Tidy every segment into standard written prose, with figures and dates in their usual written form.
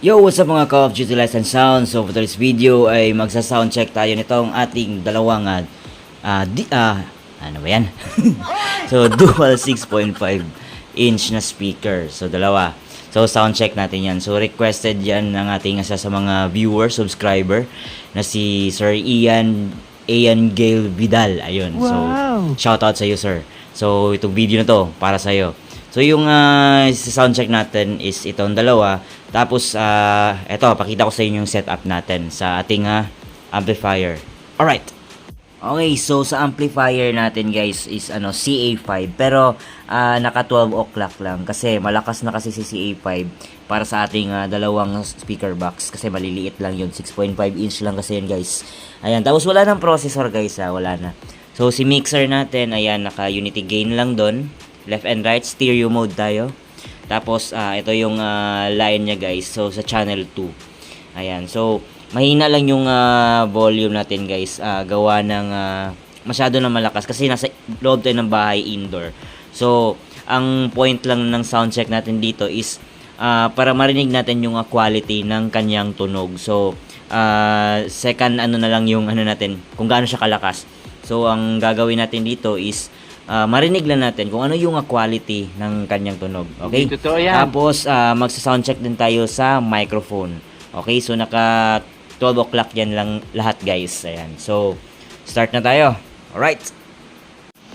Yo, what's up mga Call of Duty Lights and Sound? So for today's video ay magsa-sound check tayo nitong ating dalawang ano ba yan? So dual 6.5 inch na speaker. So dalawa. So sound check natin yan. So requested yan ng ating isa sa mga viewer, subscriber na si Sir Ian Gale Vidal. Ayun. Wow. So shout out sa iyo, sir. So itong video na to para sa iyo. So yung sound check natin is itong dalawa. Tapos eto, pakita ko sa inyo yung setup natin sa ating amplifier. Alright. Okay, so sa amplifier natin guys is CA5 pero naka 12 o'clock lang kasi malakas na kasi si CA5 para sa ating dalawang speaker box kasi maliliit lang yun, 6.5 inch lang kasi yun guys. Ayan, tapos wala nang processor guys, wala na. So si mixer natin, ayan, naka unity gain lang doon. Left and right, stereo mode tayo. Tapos, ito yung line niya guys. So, sa channel 2. Ayan. So, mahina lang yung volume natin guys. Gawa ng masyado na malakas. Kasi nasa loob tayo ng bahay indoor. So, ang point lang ng sound check natin dito is para marinig natin yung quality ng kanyang tunog. So, second na lang yung natin, kung gaano siya kalakas. So, ang gagawin natin dito is marinig lang natin kung ano yung quality ng kanyang tunog. Okay? Tapos, magsa-sound check din tayo sa microphone. Okay? So, naka 12 o'clock yan lang lahat, guys. Ayan. So, start na tayo. Alright.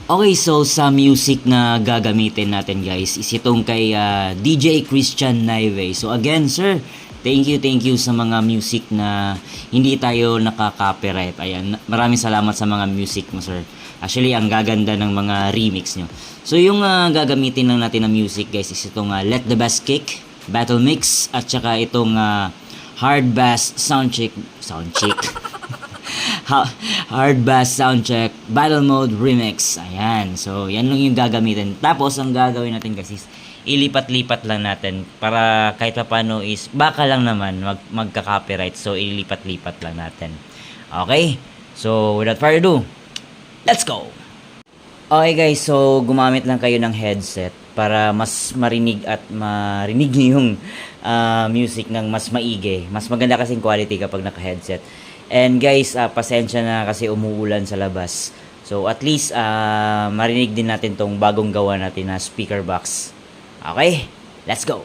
Okay, so sa music na gagamitin natin, guys, is itong kay DJ Christian Naive. So, again, sir, thank you sa mga music na hindi tayo nakaka-copyright. Ayan, maraming salamat sa mga music mo, sir. Actually, ang gaganda ng mga remix nyo. So, yung gagamitin lang natin na music, guys, is itong Let the Bass Kick, Battle Mix, at saka itong Hard Bass Soundcheck, Hard Bass Soundcheck, Battle Mode Remix. Ayan. So, yan lang yung gagamitin. Tapos, ang gagawin natin, guys, is ilipat-lipat lang natin para kahit pa paano is baka lang naman magka-copyright. So, ilipat-lipat lang natin. Okay? So, without further ado, let's go! Okay guys, so gumamit lang kayo ng headset para mas marinig nyo yung music ng mas maigi. Mas maganda kasing quality kapag naka-headset. And guys, pasensya na kasi umuulan sa labas. So at least marinig din natin tong bagong gawa natin na speaker box. Okay, let's go!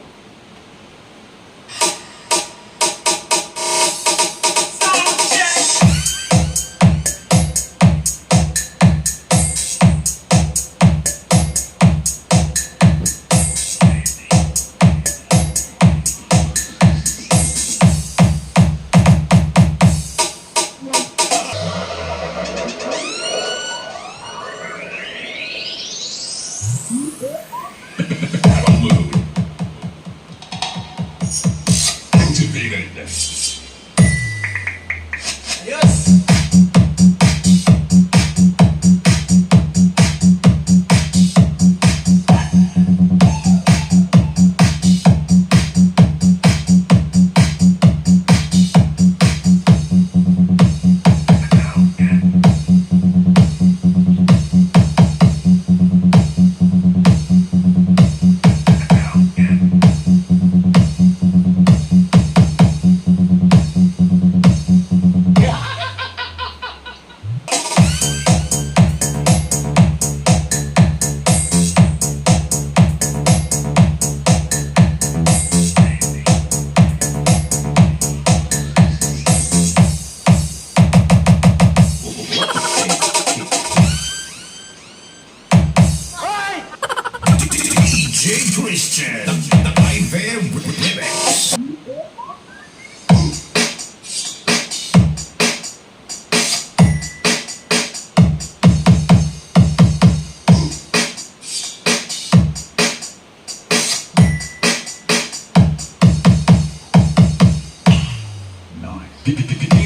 Christian, the Naive Remix.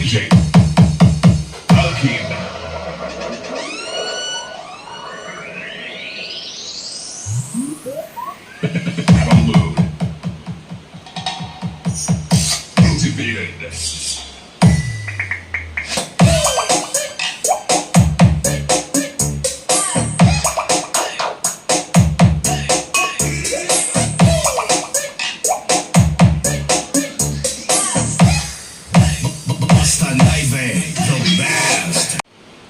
DJ Alkin. Activated.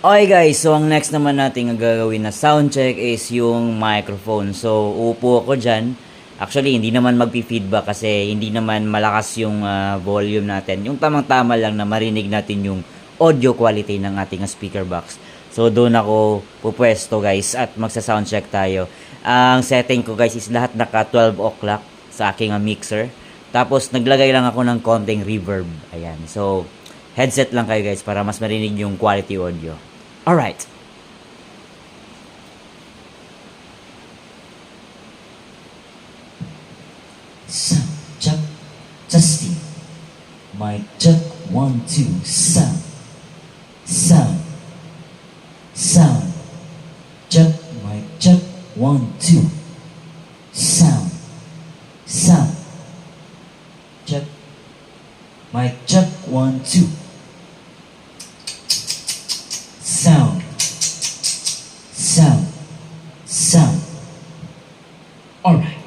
Okay guys, so ang next naman nating gagawin na sound check is yung microphone. So uupo ako dyan. Actually, hindi naman magpi-feedback kasi hindi naman malakas yung volume natin. Yung tamang-tama lang na marinig natin yung audio quality ng ating speaker box. So doon ako pupwesto guys at magsa-sound check tayo. Ang setting ko guys is lahat naka 12 o'clock sa aking mixer. Tapos naglagay lang ako ng konting reverb. Ayan. So headset lang kayo guys para mas marinig yung quality audio. Alright. Sound check, testing. Mic check, 1, 2, sound. Sound. Sound. Check, mic check, 1, 2. Sound. Sound. Check. Mic check, 1, 2. Sound. Sound. Sound. Alright.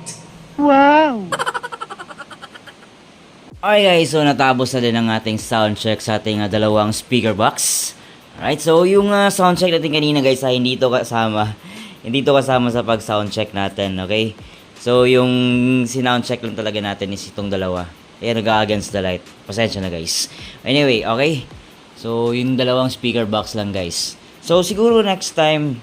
Okay guys, so natapos na din ang ating sound check sa ating dalawang speaker box. Alright, so yung sound check natin kanina guys ay hindi to kasama. Hindi to kasama sa pag sound check natin, okay? So yung sinound check lang talaga natin is itong dalawa. Ayan, nag-against the light. Pasensya na guys. Anyway, okay? So yung dalawang speaker box lang guys. So siguro next time,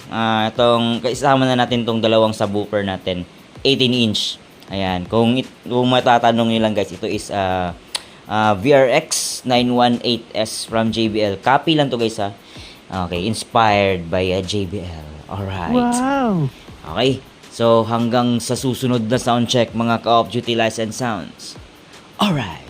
itong kaisama na natin tong dalawang subwoofer natin. 18-inch. Ayan, kung matatanong nyo lang guys, ito is VRX 918S from JBL. Copy lang to guys ha. Okay, inspired by JBL. Alright. Wow! Okay, so hanggang sa susunod na sound check mga Call of Duty Lights and Sounds. Alright.